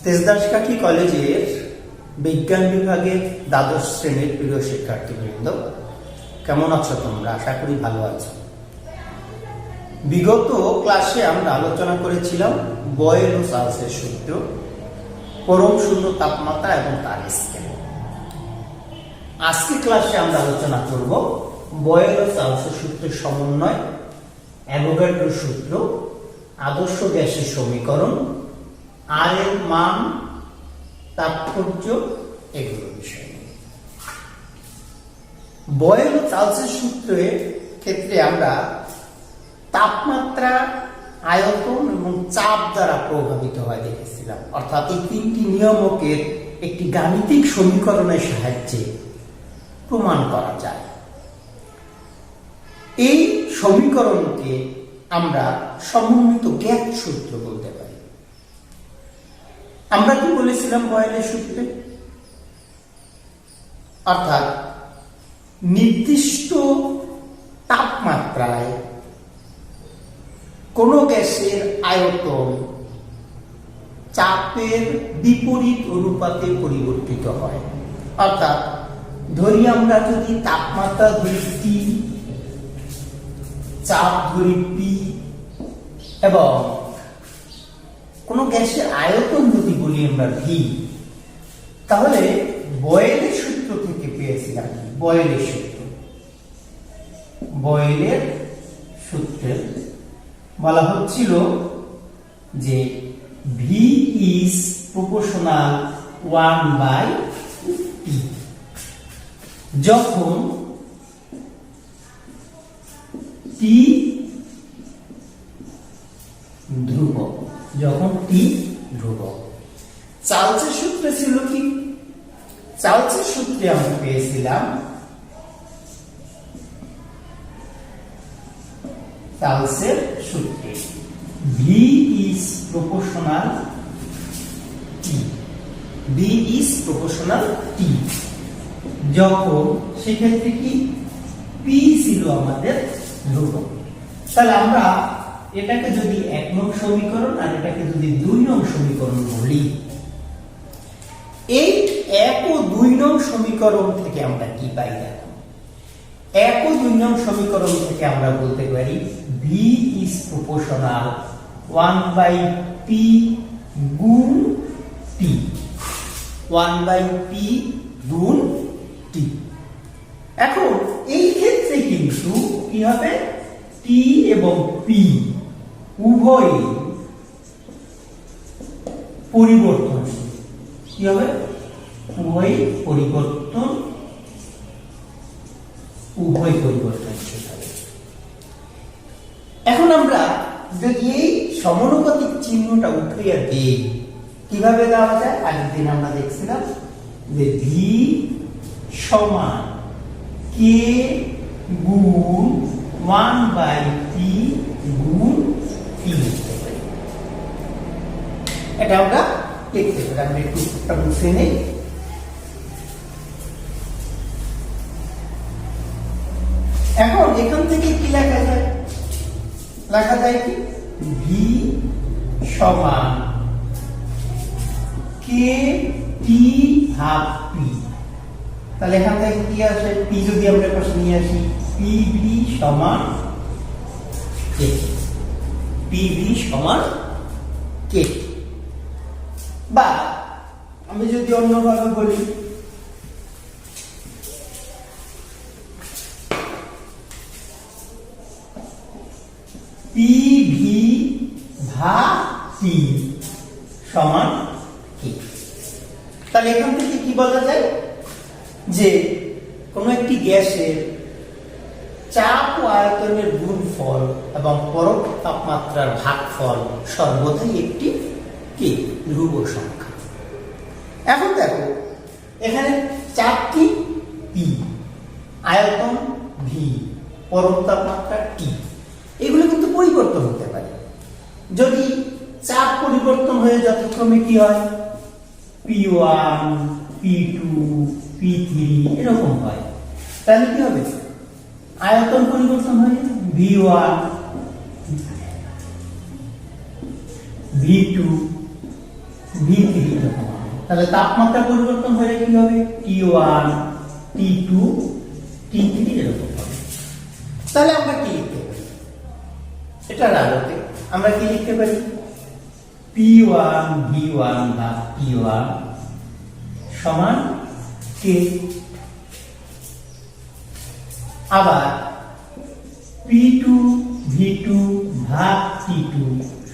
তেজদাসকাঠি কলেজের বিজ্ঞান বিভাগের দ্বাদশ শ্রেণীর প্রিয় শিক্ষার্থীবৃন্দ, কেমন আছো তোমরা? আশা করি ভালো আছো। বিগত ক্লাসে আমরা আলোচনা করেছিলাম বয়েল ও চার্লসের সূত্র, পরম শূন্য তাপমাত্রা এবং তার স্কেল। আজকে ক্লাসে আমরা আলোচনা করব বয়েল ও চার্লসের সূত্রের সমন্বয়, অ্যাভোগাড্রো সূত্র, আদর্শ গ্যাসের সমীকরণ, আর এর মান, তাৎপর্য, এগুলো বিষয়। বয়েল ও চার্লসের সূত্রের ক্ষেত্রে আমরা তাপমাত্রা, আয়তন এবং চাপ দ্বারা প্রভাবিত হয় দেখেছিলাম। অর্থাৎ এই তিনটি নিয়ামকের একটি গাণিতিক সমীকরণের সাহায্যে প্রমাণ করা যায়। এই সমীকরণকে আমরা সমন্বিত গ্যাস সূত্র বলতে পারি। আমরা কি বলেছিলাম বয়েলের সূত্রে? অর্থাৎ নির্দিষ্ট তাপমাত্রায় কোন গ্যাসের আয়তন চাপের বিপরীত অনুপাতে পরিবর্তিত হয়। অর্থাৎ ধরি আমরা যদি তাপমাত্রা ধরি T, চাপ ধরি P এবং কোন গ্যাসের আয়তন যদি বলি আমরা V, তাহলে বয়েলের সূত্র থেকে পেয়েছিলাম বয়েলের সূত্র। বয়েলের সূত্রে বলা হচ্ছিল যে V is proportional 1/T। যখন T ধ্রুবক, চার্লসের সূত্রে ছিল কি? চার্লসের সূত্রে আমরা পেয়েছিলাম চার্লসের সূত্রে V is proportional T, V is proportional T। যখন সেক্ষেত্রে কি P ছিল আমাদের ধ্রুবক। তাহলে আমরা এটাকে যদি 1 নং সমীকরণ আর এটাকে যদি 2 নং সমীকরণ বলি, এই 1 ও 2 নং সমীকরণ থেকে আমরা কি পাই? দেখো, 1 ও 2 নং সমীকরণ থেকে আমরা বলতে পারি V is proportional 1/P গুণ T, 1/P গুণ T। এখন এই ক্ষেত্রে কিন্তু কি হবে? T এবং P উভয় পরিবর্তনশীল। কি হবে? উভয় পরিবর্তনশীল হবে। এখন আমরা যদি এই সমানুপাতিক চিহ্নটা উঠিয়ে দিই, কিভাবে দেওয়া যায়? আগের দিন আমরা দেখছিলাম যে V সমান K গুণ 1/P গুণ T লিখতে পারি। এটা আমরা লিখতে পারি। আমরা একটু মুছে নেই। এখন এখান থেকে কি লেখা যায়? লেখা যায় কি V সমান K T হাফ P। তাহলে এখান থেকে কি আসে? P যদি আমরা পাশে নিয়ে আসি, PV সমান K, PV সমান K। বা আমি যদি অন্যভাবে বলি, PV ভাগ T সমান K। তাহলে এখান থেকে কি বলা যায়? যে কোন একটি গ্যাসের চাপ ও আয়তনের গুণফল এবং পরোক্ষ তাপমাত্রার ভাগফল সর্বদাই একটি কি ধ্রুব সংখ্যা। এখন দেখো, এখানে চাপ কি P, আয়তন V, পরোক্ষ তাপমাত্রা T, এগুলো কিন্তু পরিবর্তন হতে পারে। যদি চাপ পরিবর্তন হয়ে যথাক্রমে কি হয়? P1, P2, P3 এরকম হয়, তাহলে কি হবে? আয়তন পরিবর্তন হয়ে V1, V2, V3 এরকম হবে। তাহলে তাপমাত্রা পরিবর্তন হলে কি হবে? T1 T2 T3 এরকম হবে। তাহলে আমরা কি লিখতে পারি? এটার আলোতে আমরা কি লিখতে পারি? P1 V1 বা T1 সমান K। আবার P2 V2 ভাগ T2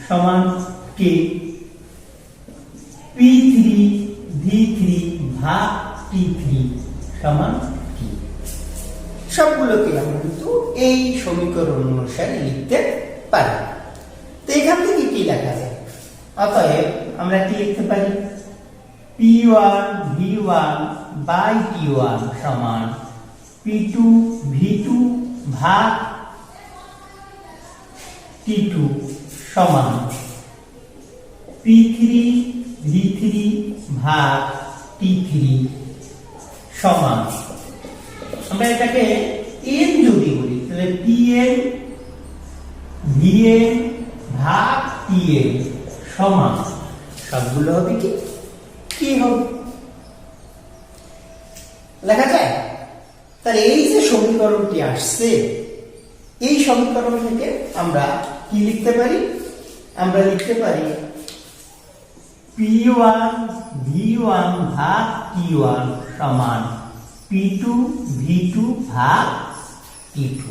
সমান K। P3 V3 ভাগ T3 সমান K। সবগুলোকে আমরা কিন্তু এই সমীকরণ অনুসারে লিখতে পারি। তো এখান থেকে কি লেখা যায়? অতএব আমরা কি লিখতে পারি? P1 V1 বাই T1 সমান P2 V2 ভাগ T2 সমান P3 V3 ভাগ T3 সমান, আমরা এটাকে n যদি বলি তাহলে Pn Vn ভাগ Tn সমান, সবগুলো হবে কি হবে? লেখা যায়? তাহলে এই যে সমীকরণটি আসছে, এই সমীকরণ থেকে আমরা কি লিখতে পারি? আমরা লিখতে পারি P1 V1 ভাগ T1 সমান P2 V2 ভাগ T2।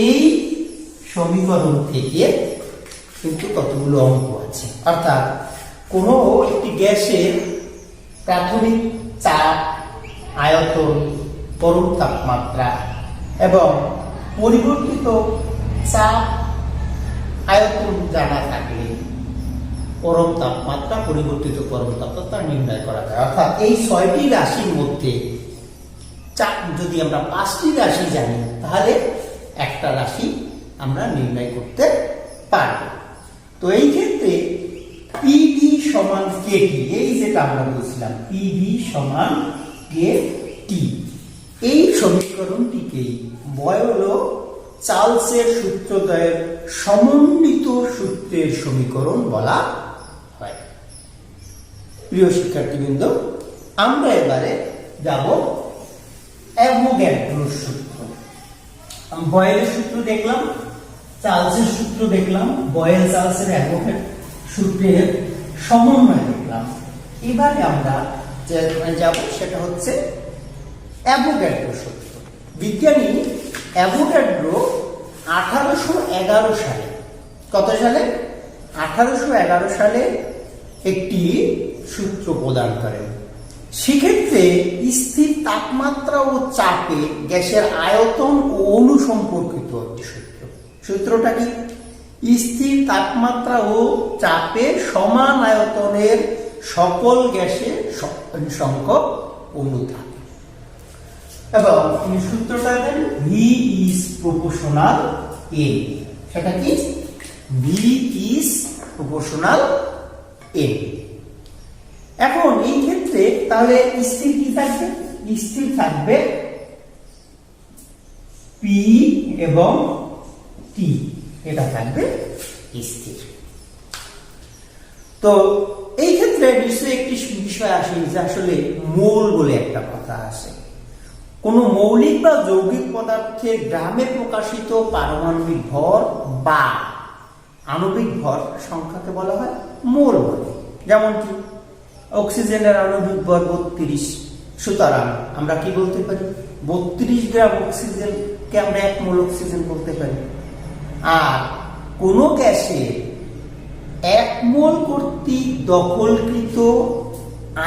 এই সমীকরণ থেকে কিন্তু কতগুলো অঙ্ক আছে, অর্থাৎ কোনো একটি গ্যাসের প্রাথমিক চাপ, আয়তন, পরম তাপমাত্রা এবং পরিবর্তিত চাপ আয়তন জানা থাকলে পরম তাপমাত্রা, পরিবর্তিত পরম তাপমাত্রা নির্ণয় করা যায়। অর্থাৎ এই 6টি রাশির মধ্যে যদি আমরা 5টি রাশি জানি তাহলে একটা রাশি আমরা নির্ণয় করতে পারব। তো এই ক্ষেত্রে PV সমান KT, এই যেটা আমরা বলছিলাম PV সমান KT, এই সমীকরণটিকেই বয়েল ও চার্লসের সূত্রদ্বয়ের সমন্বিত সূত্রের সমীকরণ বলা হয়। প্রিয় শিক্ষার্থীবৃন্দ, আমরা এবারে যাব অ্যাভোগাড্রোর সূত্র। বয়েলের সূত্র দেখলাম, চার্লসের সূত্র দেখলাম, বয়েল চার্লসের অ্যাভোগাড্রো সূত্রের সমন্বয় দেখলাম। এবারে আমরা যাব সেটা হচ্ছে অ্যাভোগাড্রো সূত্র। বিজ্ঞানী অ্যাভোগাড্রো 1811 সালে, কত সালে? 1811 সালে একটি সূত্র প্রদান করেন। সেক্ষেত্রে স্থির তাপমাত্রা ও চাপে গ্যাসের আয়তন ও অণু সম্পর্কিত একটি সূত্র। সূত্রটা কি? স্থির তাপমাত্রা ও চাপে সমান আয়তনের সকল গ্যাসের সংখ্যক অণু থাকে এবং তিনি সূত্রটা দেন V is proportional N। সেটা কি? V is proportional N। এখন এই ক্ষেত্রে তাহলে স্থির কি থাকবে? স্থির থাকবে P এবং T, এটা থাকবে স্থির। তো এই ক্ষেত্রে নিশ্চয়ই একটি বিষয় আসে যে আসলে মোল বলে একটা কথা আছে। কোন মৌলিক বা যৌগিক পদার্থের গ্রামে প্রকাশিত পারমাণবিক ভর বা আণবিক ভর সংখ্যাকে বলা হয় মোল বলে। যেমন কি অক্সিজেনের আণবিক ভর 32, সুতরাং আমরা কি বলতে পারি? 32 গ্রাম অক্সিজেনকে আমরা 1 মোল অক্সিজেন বলতে পারি। আর কোন গ্যাসের 1 মোল কর্তৃক দখলকৃত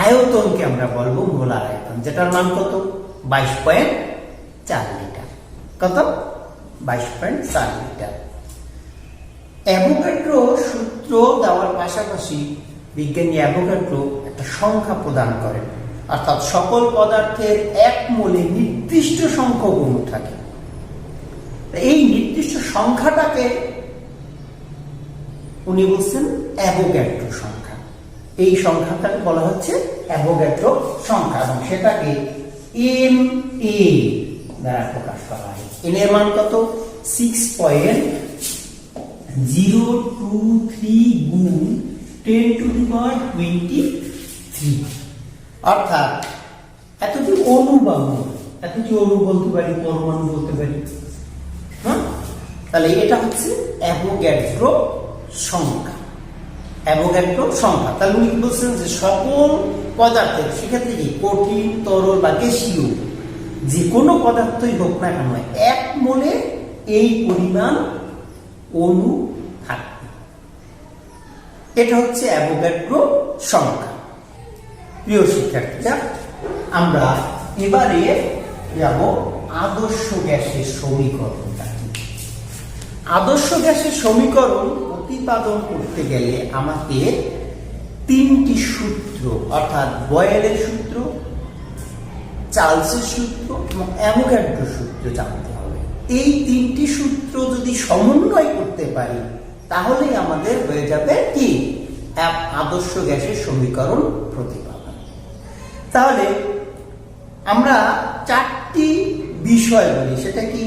আয়তনকে আমরা বলবো মোলার আয়তন, যেটার মান কত? 22.4 লিটার। কত? 22.4 লিটার। অ্যাভোগাড্রো সূত্র দেওয়ার পাশাপাশি বিজ্ঞানী অ্যাভোগাড্রো একটা সংখ্যা প্রদান করেন, অর্থাৎ সকল পদার্থের 1 মোলে নির্দিষ্ট সংখ্যক অণু থাকে। এই নির্দিষ্ট সংখ্যাটাকে উনি বলছেন অ্যাভোগাড্রো সংখ্যা। এই সংখ্যাটাকে বলা হচ্ছে অ্যাভোগাড্রো সংখ্যা এবং সেটাকে NA দ্বারা প্রকাশ করা হয়। N এর মান কত? 6.023 গুণ 10⁻23, অর্থাৎ এতটি অণু বা মোল, এতটি অণু বলতে পারি, পরমাণু বলতে পারি। হ্যাঁ, তাহলে এটা হচ্ছে অ্যাভোগাড্রো সংখ্যা। অ্যাভোগাড্রো সংখ্যা, তাহলে উনি কি বলছেন যে সকল পদার্থের, সেক্ষেত্রে কি কঠিন, তরল বা গ্যাসীয় যে কোনো পদার্থই হোক না কেন, 1 মোলে এই পরিমাণ অণু থাকবে। এটা হচ্ছে অ্যাভোগাড্রো সংখ্যা। প্রিয় শিক্ষার্থীরা, আমরা এবারে যাব আদর্শ গ্যাসের সমীকরণটা কি। আদর্শ গ্যাসের সমীকরণ প্রতিপাদন করতে গেলে আমাকে 3টি সূত্র, অর্থাৎ বয়েলের সূত্র, চার্লসের সূত্র এবং অ্যাভোগাড্রো সূত্র জানতে হবে। এই 3টি সূত্র যদি সমন্বয় করতে পারি তাহলেই আমাদের হয়ে যাবে কি আদর্শ গ্যাসের সমীকরণ প্রতিপাদন। তাহলে আমরা 4টি বিষয় বলি, সেটা কি?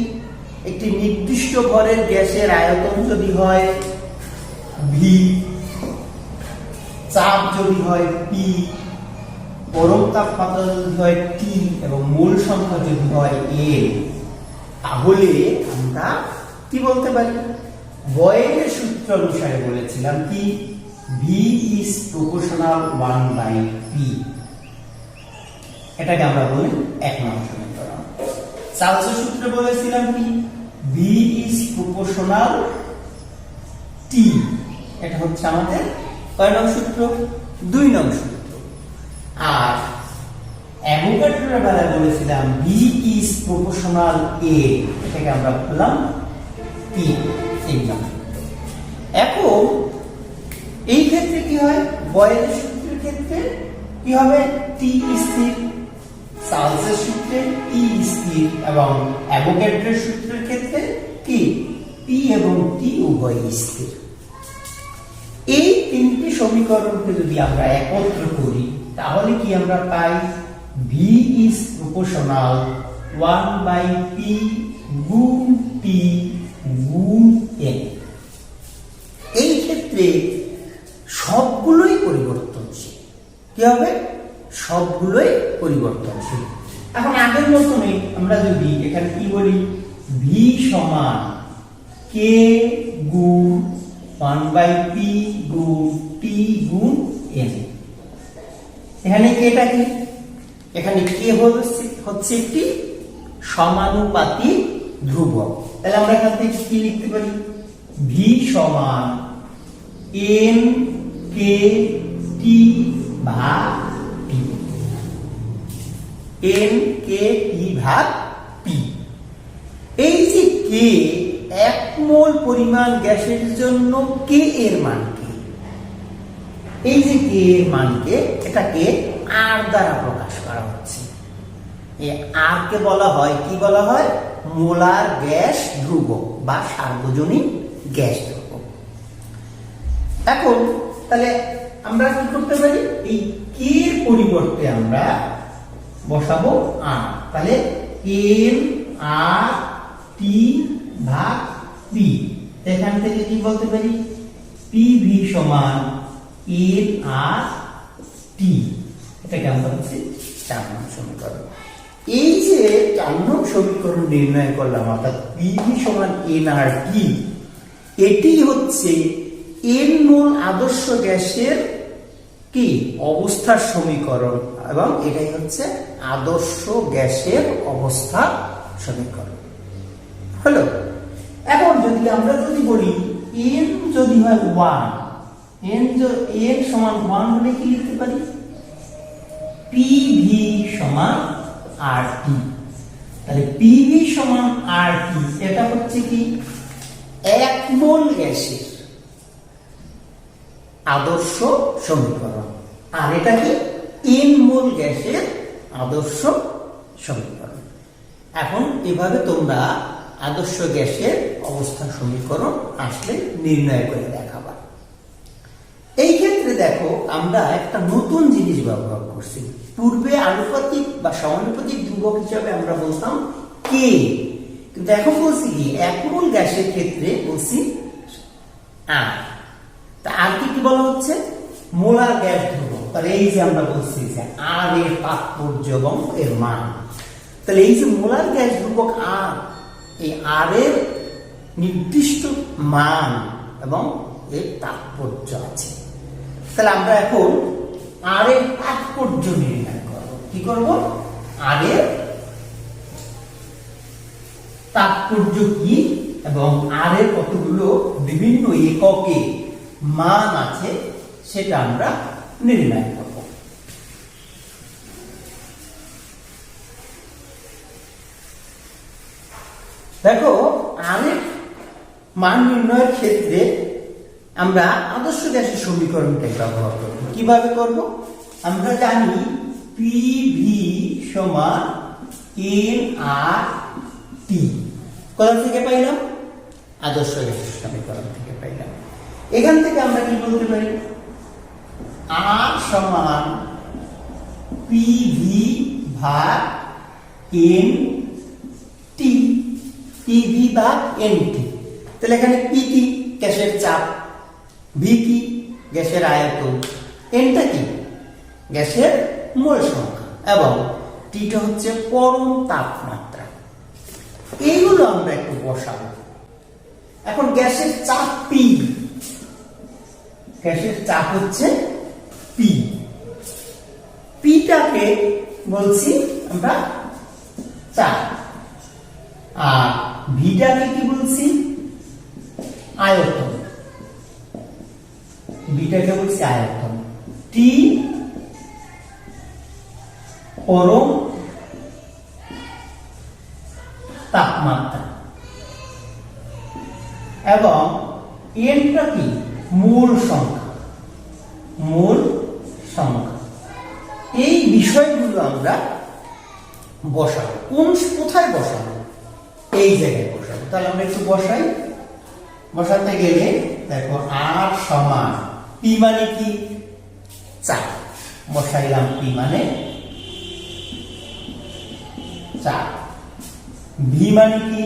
একটি নির্দিষ্ট ভরের গ্যাসের আয়তন যদি হয় ভি, চাপ যদি হয় পি, পরম তাপমাত্রা যদি হয় টি এবং মোল সংখ্যা যদি হয় এন, তাহলে আমরা কি বলতে পারি? বয়েলের সূত্র অনুসারে বলেছিলাম কি ভি ইজ প্রপোর্শনাল 1/p, এটাকে আমরা বলি 1 নং সমীকরণ। চার্লসের সূত্রে বলেছিলাম কি ভি ইজ প্রপোর্শনাল টি, এটা হচ্ছে আমাদের কয় নং সূত্র? 2 নং সূত্র। আর অ্যাভোগাড্রোর বেলায় বলেছিলাম ভি ইজ প্রপোর্শনাল এ, এটাকে আমরা বললাম পি, 3 নং সূত্র। এখন এই ক্ষেত্রে কি হয়? বয়েলের সূত্রের ক্ষেত্রে কি হবে? টি স্থির, চার্লসের সূত্রে ই স্থির এবং অ্যাভোগাড্রোর সূত্রের ক্ষেত্রে কি পি এবং টি উভয় স্থির। এই 3টি সমীকরণকে যদি আমরা একত্র করি তাহলে কি আমরা পাই? ভি ইজ প্রপোর্শনাল 1/p গুণ টি গুণ এন। এই ক্ষেত্রে সবগুলোই পরিবর্তনশীল। কি হবে? সবগুলোই পরিবর্তনশীল। এখন আগের মতনই আমরা যদি এখানে কি বলি, ভি সমান কে গুণ 1/p গুণ টি গুণ এন। এখানে কেটা কি? এখানে কে হচ্ছে একটি সমানুপাতিক ধ্রুবক। তাহলে আমরা এখান থেকে কি লিখতে পারি? ভি সমান এন কে টি ভাগ পি, এন কে টি ভাগ পি। এই যে কে, 1 মোল পরিমাণ গ্যাসের জন্য কে এর মান কি? এই যে কে এর মানকে, এটাকে আর দ্বারা প্রকাশ করা হচ্ছে। এই আর কে বলা হয় কি? বলা হয় মোলার গ্যাস ধ্রুবক বা সার্বজনীন গ্যাস ধ্রুবক। এখন তাহলে আমরা কি করতে পারি? এই কে এর পরিবর্তে আমরা বসাবো আর, তাহলে এন আর টি ভাগ পি। এখান থেকে কি বলতে পারি? পি ভি সমান এন আর টি, এটাকে আমরা হচ্ছে 4 নং সমীকরণ। এই যে 4 নং সমীকরণ নির্ণয় করলাম, অর্থাৎ পি ভি সমান এন আর টি, এটি হচ্ছে এন মোল আদর্শ গ্যাসের কি অবস্থার সমীকরণ এবং এটাই হচ্ছে আদর্শ গ্যাসের অবস্থার সমীকরণ। হলো। এখন যদি আমরা বলি এন যদি হয় 1, এন সমান 1 হলে কি লিখতে পারি? পি ভি সমান আর টি। তাহলে পি ভি সমান আর টি, এটা হচ্ছে কি 1 মোল গ্যাসের আদর্শ সমীকরণ, আর এটা কি এন মোল গ্যাসের আদর্শ সমীকরণ। এখন এভাবে তোমরা আদর্শ গ্যাসের অবস্থান সমীকরণ আসলে নির্ণয় করে দেখাবা। এই ক্ষেত্রে দেখো আমরা একটা নতুন জিনিস ব্যবহার করছি। পূর্বে আনুপাতিক বা সমানুপাতিক ধ্রুবক হিসাবে আমরা বলতাম কে, কিন্তু এখন বলছি কি 1 মোল গ্যাসের ক্ষেত্রে বলছি আর। তা আর কি বলা হচ্ছে? মোলার গ্যাস ধ্রুবক। তাহলে এই যে আমরা বলছি যে আর এর তাৎপর্য এবং এর মান, তাহলে এই যে মোলার গ্যাস ধ্রুবক আর, এই আর এর নির্দিষ্ট মান এবং এর তাৎপর্য আছে। তাহলে আমরা এখন আর এর তাৎপর্য নির্ণয় করব। কি করব? আর এর তাৎপর্য কি এবং আর এর কতগুলো বিভিন্ন এককে মান আছে সেটা আমরা নির্ণয় করব। দেখো, আর এর মান নির্ণয়ের ক্ষেত্রে আমরা আদর্শ গ্যাসের সমীকরণটা ব্যবহার করব। কিভাবে করব? আমরা জানি পিভি সমান NRT। কোথা থেকে পাইলাম? আদর্শ গ্যাসের সমীকরণ থেকে পাইলাম। এখান থেকে আমরা কি বলতে পারি? আর সমান পিভি ভাগ NT, পিভি ভাগ NT। তাহলে এখানে পি কি? গ্যাসের চাপ। ভি কি? গ্যাসের আয়তন। এনটা কি? গ্যাসের মোল সংখ্যা। এবং টিটা হচ্ছে পরম তাপমাত্রা। এইগুলো আমরা একটু বসাবো। এখন গ্যাসের চাপ পি, গ্যাসের চাপ হচ্ছে পি। পিটাকে বলছি আমরা চাপ, আর ভিটাকে কি বলছি? আয়তন। বিটাকে বলছি আয়তন। টি পরম তাপমাত্রা এবং এনটা কি? মূল সংখ্যা। মূল সংখ্যা। এই বিষয়গুলো আমরা বসাবো। কোথায় বসাবো? এই জায়গায় বসাবো। তাহলে আমরা একটু বসাই। বসাতে গেলে দেখো, আর সমান পি মানে কি? চাপ। বসাইলাম পি মানে চাপ। ভি মানে কি?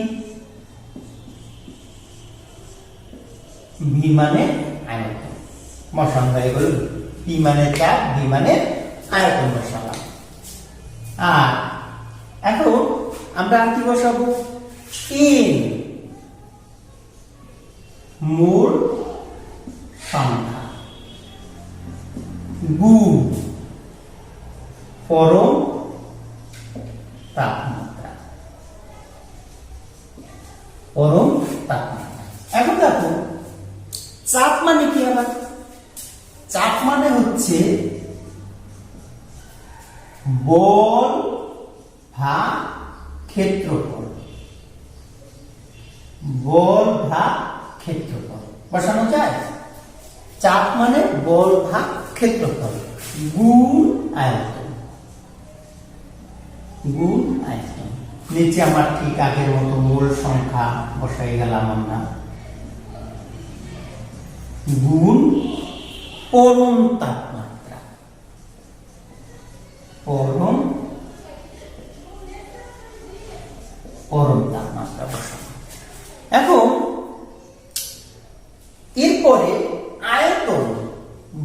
ভি মানে আয়তন। বসান হয়ে গেল। পি মানে চাপ, ভি মানে আয়তন বসালাম। আর এখন আমরা আর কি বসাবো? এন, মূল সংখ্যা, গুণ পরম তাপমাত্রা। পরম তাপমাত্রা। এখন দেখো, চাপ মানে কি? আবার চাপ মানে হচ্ছে বল ভাগ ক্ষেত্রফল। বল ভাগ ক্ষেত্রফল বসানো যায়। চাপ মানে বল ভাগ ক্ষেত্রফল গুণ আয়তন। গুণ আয়তন। নিচে আমার ঠিক আগের মতো মূল সংখ্যা বসাই গেলাম আমরা। গুণ পরম তাপমাত্রা। পরম তাপমাত্রা বসানো। এখন এরপরে আয়তন,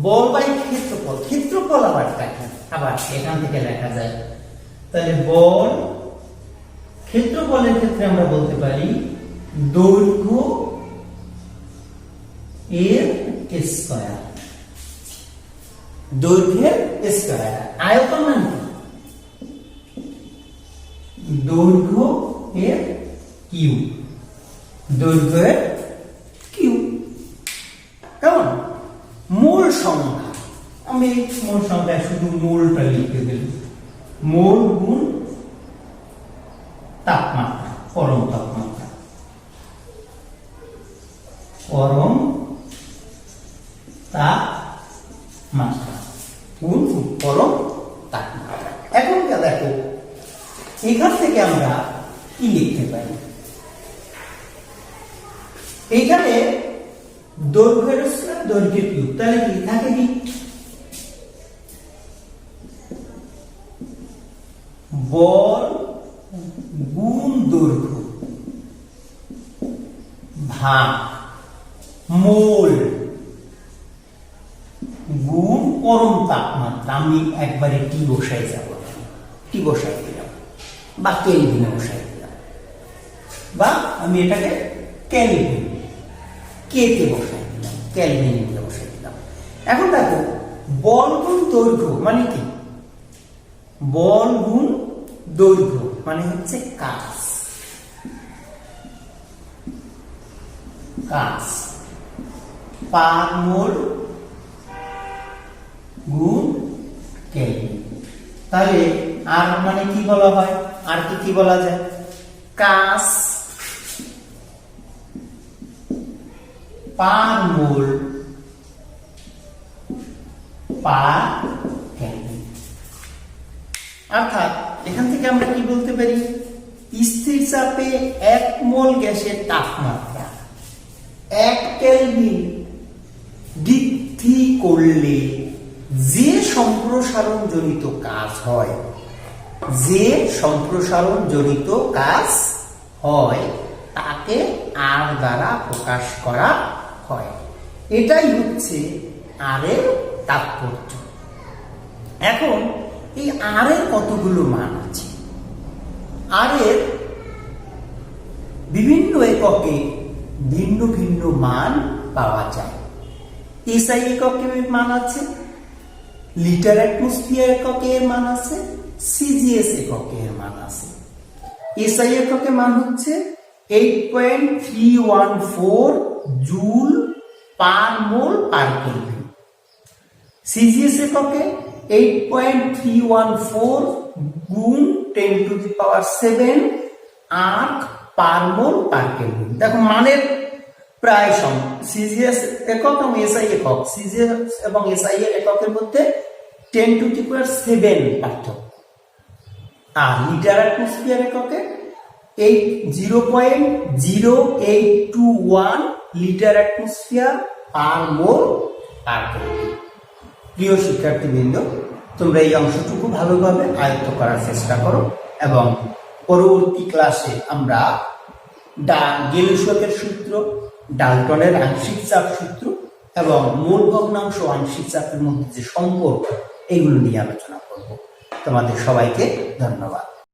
বল বাই ক্ষেত্রফল। ক্ষেত্রফল আবার এখান থেকে লেখা যায়। তাহলে বল, ক্ষেত্রফলের ক্ষেত্রে আমরা বলতে পারি দৈর্ঘ্য এর স্কয়ার। দৈর্ঘ্যের স্কয়ার। আয়তন মানে দৈর্ঘ্য এর কিউব। দৈর্ঘ্যের কিউব। কেমন? মূল সংখ্যা, আমি মূল সংখ্যা শুধু মূলটা লিখে দিলাম। মূল গুণ তাপমাত্রা, পরম তাপমাত্রা। পরম তাপমাত্রা গুণ পরম তাপমাত্রা। এখন দেখো, এখান থেকে আমরা কি লিখতে পারি? এখানে দৈর্ঘ্যের স্কয়ার, দৈর্ঘ্যের কিউব। তাহলে কি থাকে? কি বল গুণ দৈর্ঘ্য ভাগ মোল গুণ পরম তাপমাত্রা, আমি একবারে টি বসাই যাব, টি বসাই দিলাম বা কেলভিনে বসাই দিলাম, বা আমি এটাকে কেলভিন কে তে বসাই দিলাম, কেলভিন দিয়ে বসাই দিলাম। এখন দেখো বল গুণ দৈর্ঘ্য মানে কি? বল গুণ দৈর্ঘ্য মানে হচ্ছে কাজ, কাজ পার মোল গুণ কেলভিন। তাহলে আর মানে কি বলা হয়? আর কি বলা যায়? কাজ পার মোল পার কেলভিন। অর্থাৎ এখান থেকে আমরা কি বলতে পারি? স্থির চাপে 1 মোল গ্যাসের তাপমাত্রা 1 কেলভিন বৃদ্ধি করলে যে সম্প্রসারণ জনিত কাজ হয়, যে সম্প্রসারণ জনিত কাজ হয় তাকে আর দ্বারা প্রকাশ করা হয়। এটাই হচ্ছে আর এর তাৎপর্য। এখন এই আর এর কতগুলো মান আছে? আর এর বিভিন্ন এককে ভিন্ন ভিন্ন মান পাওয়া যায়। এসআই এককের মান আছে, লিটার অ্যাটমসফিয়ার এককের মান আছে, সিজিএস এককের মান আছে। এসআই এককের মান হচ্ছে 8.314 জুল পার মোল পার কেলভিন। সিজিএস এককে 8.314 গুণ 10⁻⁷ আর্ক পার মোল পার কেলভিন। দেখো মানের প্রায় সম। সিজিএস একক এবং এসআই একক, সিজিএস এবং এসআই এর এককের মধ্যে 10⁻⁷ পার্থক্য। আর লিটার অ্যাটমসফিয়ার এককে 0.0821 লিটার অ্যাটমসফিয়ার পার মোল পার কেলভিন। প্রিয় শিক্ষার্থীবৃন্দ, তোমরা এই অংশটুকু ভালোভাবে আয়ত্ত করার চেষ্টা করো এবং পরবর্তী ক্লাসে আমরা গেলুসকের সূত্র, ডাল্টনের আংশিক চাপ সূত্র এবং মোল ভগ্নাংশ আংশিক চাপের মধ্যে যে সম্পর্ক, এগুলো নিয়ে আলোচনা করব। তোমাদের সবাইকে ধন্যবাদ।